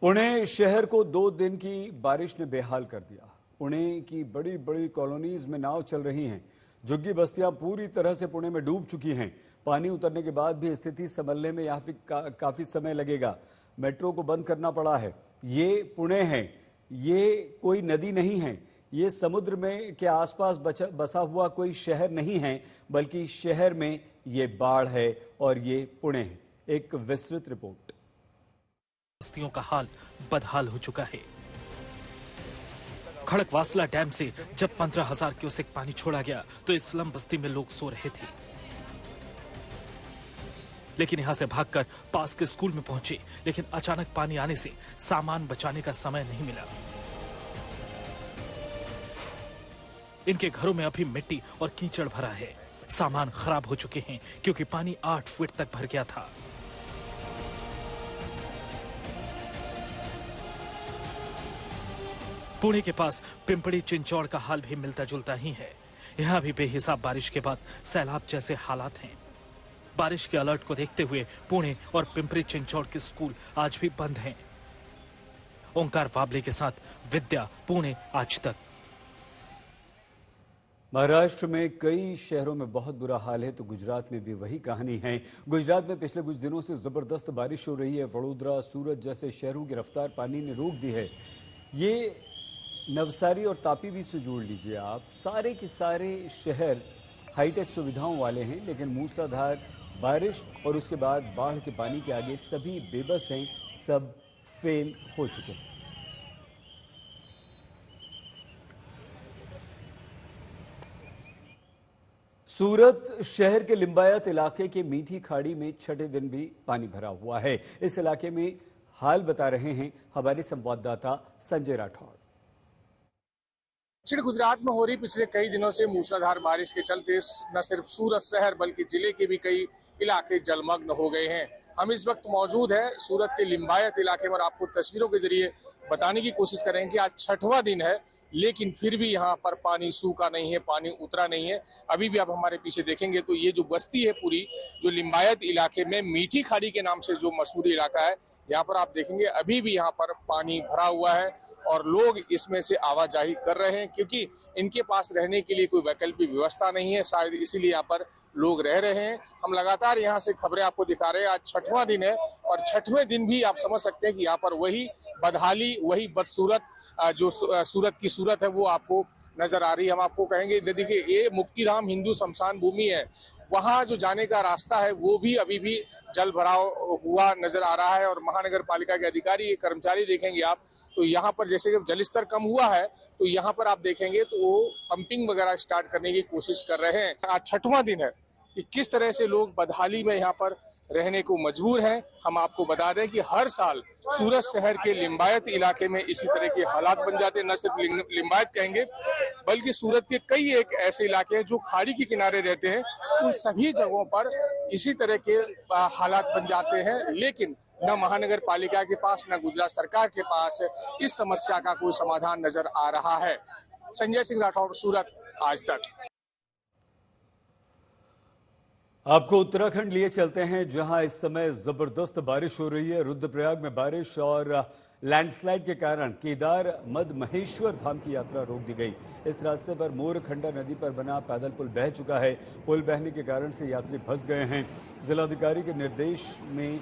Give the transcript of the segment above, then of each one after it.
पुणे शहर को 2 दिन की बारिश ने बेहाल कर दिया। पुणे की बड़ी बड़ी कॉलोनीज में नाव चल रही हैं। झुग्गी बस्तियां पूरी तरह से पुणे में डूब चुकी हैं। पानी उतरने के बाद भी स्थिति संभलने में यहाँ काफी समय लगेगा। मेट्रो को बंद करना पड़ा है। ये पुणे है, ये कोई नदी नहीं है, ये समुद्र में के आसपास बसा हुआ कोई शहर नहीं है, बल्कि शहर में ये बाढ़ है और ये पुणे है। एक विस्तृत रिपोर्ट। बस्तियों का हाल बदहाल हो चुका है। खड़कवासला डैम से जब 15,000 क्यूसेक पानी छोड़ा गया तो इस स्लम बस्ती में लोग सो रहे थे, लेकिन यहां से भागकर पास के स्कूल में पहुंचे। लेकिन अचानक पानी आने से सामान बचाने का समय नहीं मिला। इनके घरों में अभी मिट्टी और कीचड़ भरा है। सामान खराब हो चुके हैं क्योंकि पानी 8 फीट तक भर गया था। पुणे के पास पिंपड़ी चिंचौड़ का हाल भी मिलता जुलता ही है। यहां भी बेहिसाब बारिश के बाद सैलाब जैसे हालात हैं। बारिश के अलर्ट को देखते हुए पुणे और पिंपड़ी चिंचौड़ के स्कूल आज भी बंद हैं। ओंकार वाबले के साथ विद्या, पुणे आज तक। महाराष्ट्र में कई शहरों में बहुत बुरा हाल है तो गुजरात में भी वही कहानी है। गुजरात में पिछले कुछ दिनों से जबरदस्त बारिश हो रही है। वडोदरा, सूरत जैसे शहरों की रफ्तार पानी ने रोक दी है। ये नवसारी और तापी भी इसमें जोड़ लीजिए आप। सारे के सारे शहर हाईटेक सुविधाओं वाले हैं, लेकिन मूसलाधार बारिश और उसके बाद बाढ़ के पानी के आगे सभी बेबस हैं, सब फेल हो चुके हैं। सूरत शहर के लिंबायत इलाके के मीठी खाड़ी में छठे दिन भी पानी भरा हुआ है। इस इलाके में हाल बता रहे हैं हमारे संवाददाता संजय राठौड़। दक्षिण गुजरात में हो रही पिछले कई दिनों से मूसलाधार बारिश के चलते न सिर्फ सूरत शहर बल्कि जिले के भी कई इलाके जलमग्न हो गए हैं। हम इस वक्त मौजूद हैं सूरत के लिंबायत इलाके में और आपको तस्वीरों के जरिए बताने की कोशिश करेंगे कि आज छठवां दिन है, लेकिन फिर भी यहाँ पर पानी सूखा नहीं है, पानी उतरा नहीं है। अभी भी आप हमारे पीछे देखेंगे तो ये जो बस्ती है पूरी, जो लिंबायत इलाके में मीठी खाड़ी के नाम से जो मशहूर इलाका है, यहाँ पर आप देखेंगे अभी भी यहाँ पर पानी भरा हुआ है और लोग इसमें से आवाजाही कर रहे हैं क्योंकि इनके पास रहने के लिए कोई वैकल्पिक व्यवस्था नहीं है। शायद इसीलिए यहाँ पर लोग रह रहे हैं। हम लगातार यहाँ से खबरें आपको दिखा रहे हैं। आज छठवां दिन है और छठवें दिन भी आप समझ सकते हैं कि यहाँ पर वही बदहाली, वही बदसूरत जो सूरत की सूरत है वो आपको नजर आ रही है। हम आपको कहेंगे देखिए, ये मुक्तिधाम हिंदू शमशान भूमि है, वहां जो जाने का रास्ता है वो भी अभी भी जल भराव हुआ नजर आ रहा है। और महानगर पालिका के अधिकारी, कर्मचारी देखेंगे आप तो यहाँ पर जैसे जब जल स्तर कम हुआ है तो यहाँ पर आप देखेंगे तो वो पंपिंग वगैरह स्टार्ट करने की कोशिश कर रहे हैं। आज छठवां दिन है कि किस तरह से लोग बदहाली में यहाँ पर रहने को मजबूर हैं। हम आपको बता दें कि हर साल सूरत शहर के लिंबायत इलाके में इसी तरह के हालात बन जाते हैं। न सिर्फ लिंबायत कहेंगे बल्कि सूरत के कई एक ऐसे इलाके हैं जो खाड़ी के किनारे रहते हैं, उन सभी जगहों पर इसी तरह के हालात बन जाते हैं। लेकिन न महानगर पालिका के पास, न गुजरात सरकार के पास इस समस्या का कोई समाधान नजर आ रहा है। संजय सिंह राठौड़, सूरत, आज तक। आपको उत्तराखंड लिए चलते हैं जहां इस समय जबरदस्त बारिश हो रही है। रुद्रप्रयाग में बारिश और लैंडस्लाइड के कारण केदार मद महेश्वर धाम की यात्रा रोक दी गई। इस रास्ते पर मोरखंडा नदी पर बना पैदल पुल बह चुका है। पुल बहने के कारण से यात्री फंस गए हैं। जिलाधिकारी के निर्देश में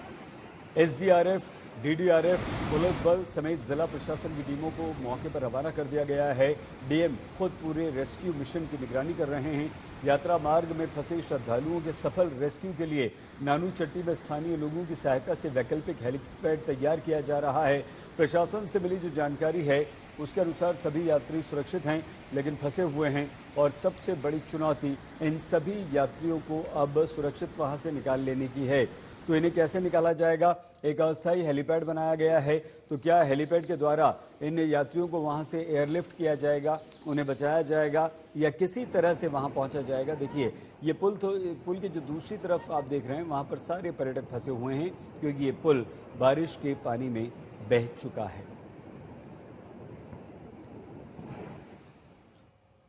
एसडीआरएफ, डीडीआरएफ, पुलिस बल समेत जिला प्रशासन की टीमों को मौके पर रवाना कर दिया गया है। डीएम खुद पूरे रेस्क्यू मिशन की निगरानी कर रहे हैं। यात्रा मार्ग में फंसे श्रद्धालुओं के सफल रेस्क्यू के लिए नानू चट्टी में स्थानीय लोगों की सहायता से वैकल्पिक हेलीपैड तैयार किया जा रहा है। प्रशासन से मिली जो जानकारी है उसके अनुसार सभी यात्री सुरक्षित हैं, लेकिन फंसे हुए हैं और सबसे बड़ी चुनौती इन सभी यात्रियों को अब सुरक्षित वहां से निकाल लेने की है। तो इन्हें कैसे निकाला जाएगा? एक अस्थायी हेलीपैड बनाया गया है। तो क्या हेलीपैड के द्वारा इन यात्रियों को वहां से एयरलिफ्ट किया जाएगा, उन्हें बचाया जाएगा या किसी तरह से वहां पहुंचा जाएगा? देखिए, ये पुल की जो दूसरी तरफ आप देख रहे हैं वहां पर सारे पर्यटक फंसे हुए हैं क्योंकि ये पुल बारिश के पानी में बह चुका है।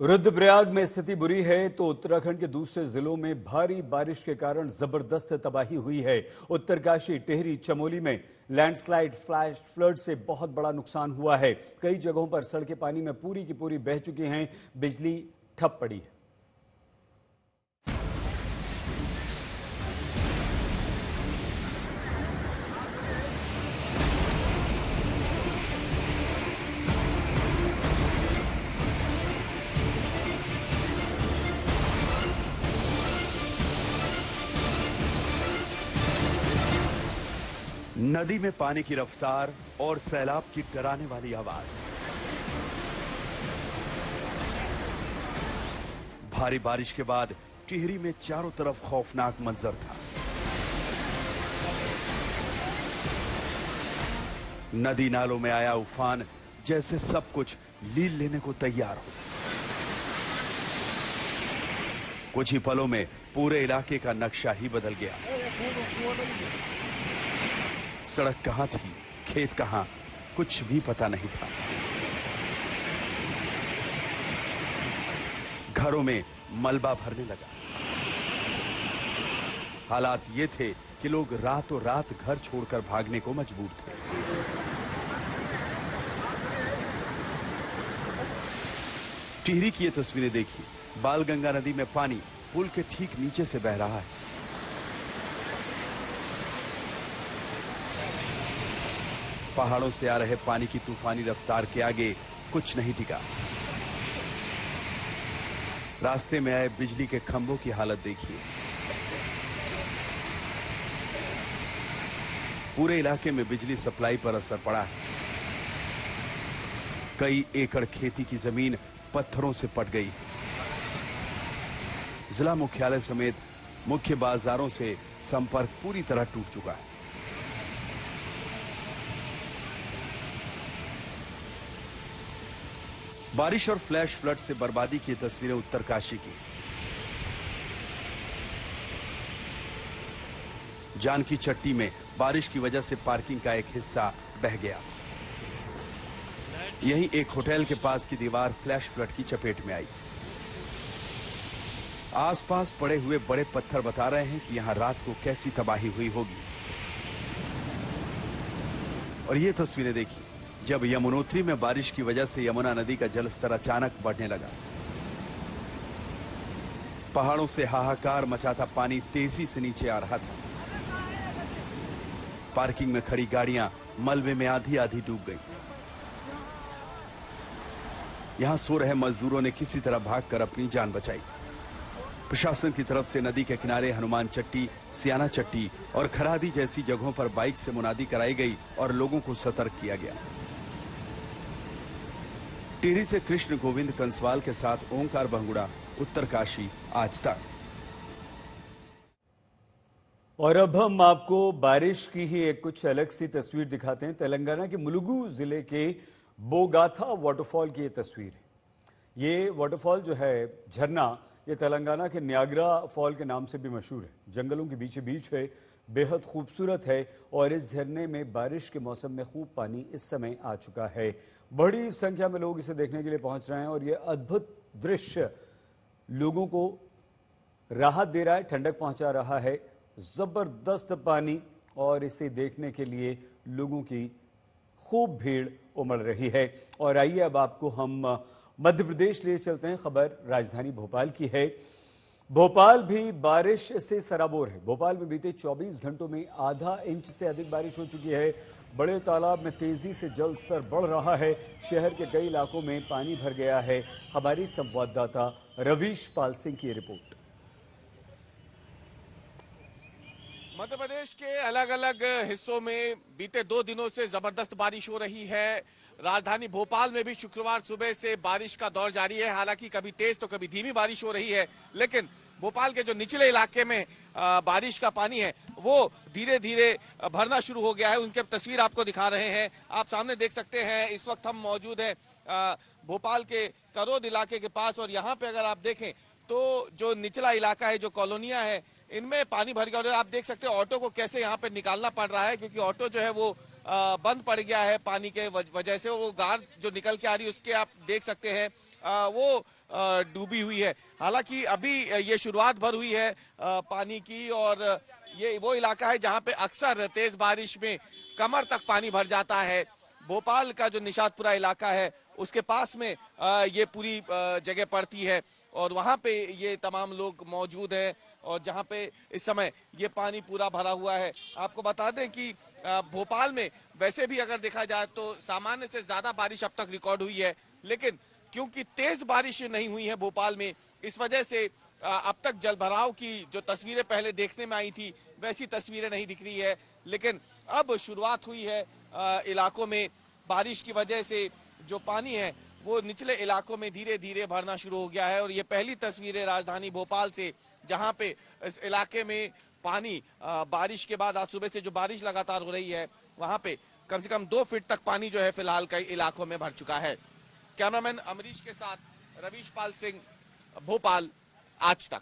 रुद्रप्रयाग में स्थिति बुरी है तो उत्तराखंड के दूसरे जिलों में भारी बारिश के कारण जबरदस्त तबाही हुई है। उत्तरकाशी, टिहरी, चमोली में लैंडस्लाइड, फ्लैश फ्लड से बहुत बड़ा नुकसान हुआ है। कई जगहों पर सड़कें पानी में पूरी की पूरी बह चुकी हैं, बिजली ठप पड़ी है। नदी में पानी की रफ्तार और सैलाब की डराने वाली आवाज। भारी बारिश के बाद टिहरी में चारों तरफ खौफनाक मंजर था। नदी नालों में आया उफान, जैसे सब कुछ लील लेने को तैयार हो। कुछ ही पलों में पूरे इलाके का नक्शा ही बदल गया। सड़क कहां थी, खेत कहां, कुछ भी पता नहीं था। घरों में मलबा भरने लगा। हालात ये थे कि लोग रातों रात घर छोड़कर भागने को मजबूर थे। टिहरी की ये तस्वीरें देखिए। बालगंगा नदी में पानी पुल के ठीक नीचे से बह रहा है। पहाड़ों से आ रहे पानी की तूफानी रफ्तार के आगे कुछ नहीं टिका। रास्ते में आए बिजली के खंभों की हालत देखिए। पूरे इलाके में बिजली सप्लाई पर असर पड़ा है। कई एकड़ खेती की जमीन पत्थरों से पट गई। जिला मुख्यालय समेत मुख्य बाजारों से संपर्क पूरी तरह टूट चुका है। बारिश और फ्लैश फ्लड से बर्बादी की तस्वीरें उत्तरकाशी की। जानकी चट्टी में बारिश की वजह से पार्किंग का एक हिस्सा बह गया। यहीं एक होटल के पास की दीवार फ्लैश फ्लड की चपेट में आई। आसपास पड़े हुए बड़े पत्थर बता रहे हैं कि यहां रात को कैसी तबाही हुई होगी। और ये तस्वीरें देखिए, जब यमुनोत्री में बारिश की वजह से यमुना नदी का जलस्तर अचानक बढ़ने लगा। पहाड़ों से हाहाकार मचाता पानी तेजी से नीचे आ रहा था। पार्किंग में खड़ी गाड़ियां मलबे में आधी आधी डूब गई। यहां सो रहे मजदूरों ने किसी तरह भागकर अपनी जान बचाई। प्रशासन की तरफ से नदी के किनारे हनुमान चट्टी, सियाना चट्टी और खरादी जैसी जगहों पर बाइक से मुनादी कराई गई और लोगों को सतर्क किया गया। टिहरी से कृष्ण गोविंद कंसवाल के साथ ओंकार बंगुड़ा, उत्तरकाशी, आज तक। और अब हम आपको बारिश की ही एक कुछ अलग सी तस्वीर दिखाते हैं। तेलंगाना के मुलुगु जिले के बोगाथा वाटरफॉल की ये तस्वीर है। ये वाटरफॉल जो है, झरना, ये तेलंगाना के न्यागरा फॉल के नाम से भी मशहूर है। जंगलों के बीच बीच है, बेहद खूबसूरत है और इस झरने में बारिश के मौसम में खूब पानी इस समय आ चुका है। बड़ी संख्या में लोग इसे देखने के लिए पहुंच रहे हैं और यह अद्भुत दृश्य लोगों को राहत दे रहा है, ठंडक पहुंचा रहा है। जबरदस्त पानी और इसे देखने के लिए लोगों की खूब भीड़ उमड़ रही है। और आइए अब आपको हम मध्य प्रदेश लिए चलते हैं। खबर राजधानी भोपाल की है। भोपाल भी बारिश से सराबोर है। भोपाल में बीते 24 घंटों में आधा इंच से अधिक बारिश हो चुकी है। बड़े तालाब में तेजी से जल स्तर बढ़ रहा है। शहर के कई इलाकों में पानी भर गया है। हमारी संवाददाता रवीश पाल सिंह की रिपोर्ट। मध्य प्रदेश के अलग अलग हिस्सों में बीते 2 दिनों से जबरदस्त बारिश हो रही है। राजधानी भोपाल में भी शुक्रवार सुबह से बारिश का दौर जारी है। हालांकि कभी तेज तो कभी धीमी बारिश हो रही है, लेकिन भोपाल के जो निचले इलाके में बारिश का पानी है वो धीरे धीरे भरना शुरू हो गया है। उनकी तस्वीर आपको दिखा रहे हैं। आप सामने देख सकते हैं, इस वक्त हम मौजूद हैं भोपाल के करोद इलाके के पास। और यहाँ पे अगर आप देखें तो जो निचला इलाका है, जो कॉलोनियां है, इनमें पानी भर गया। और आप देख सकते हैं ऑटो को कैसे यहाँ पे निकालना पड़ रहा है, क्योंकि ऑटो जो है वो बंद पड़ गया है पानी के वजह से। वो गार जो निकल के आ रही है उसके आप देख सकते हैं वो डूबी हुई है। हालांकि अभी ये शुरुआत भर हुई है पानी की, और ये वो इलाका है जहां पे अक्सर तेज बारिश में कमर तक पानी भर जाता है। भोपाल का जो निशातपुरा इलाका है उसके पास में ये पूरी जगह पड़ती है, और वहां पे ये तमाम लोग मौजूद हैं, और जहां पे इस समय ये पानी पूरा भरा हुआ है। आपको बता दें कि भोपाल में वैसे भी अगर देखा जाए तो सामान्य से ज्यादा बारिश अब तक रिकॉर्ड हुई है, लेकिन क्योंकि तेज बारिश नहीं हुई है भोपाल में, इस वजह से अब तक जलभराव की जो तस्वीरें पहले देखने में आई थी वैसी तस्वीरें नहीं दिख रही है। लेकिन अब शुरुआत हुई है इलाकों में बारिश की वजह से जो पानी है वो निचले इलाकों में धीरे धीरे भरना शुरू हो गया है। और ये पहली तस्वीरें राजधानी भोपाल से, जहां पे इस इलाके में पानी बारिश के बाद आज सुबह से जो बारिश लगातार हो रही है वहां पे कम से कम 2 फीट तक पानी जो है फिलहाल कई इलाकों में भर चुका है। कैमरामैन अमरीश के साथ रवीश पाल सिंह, भोपाल, आज तक।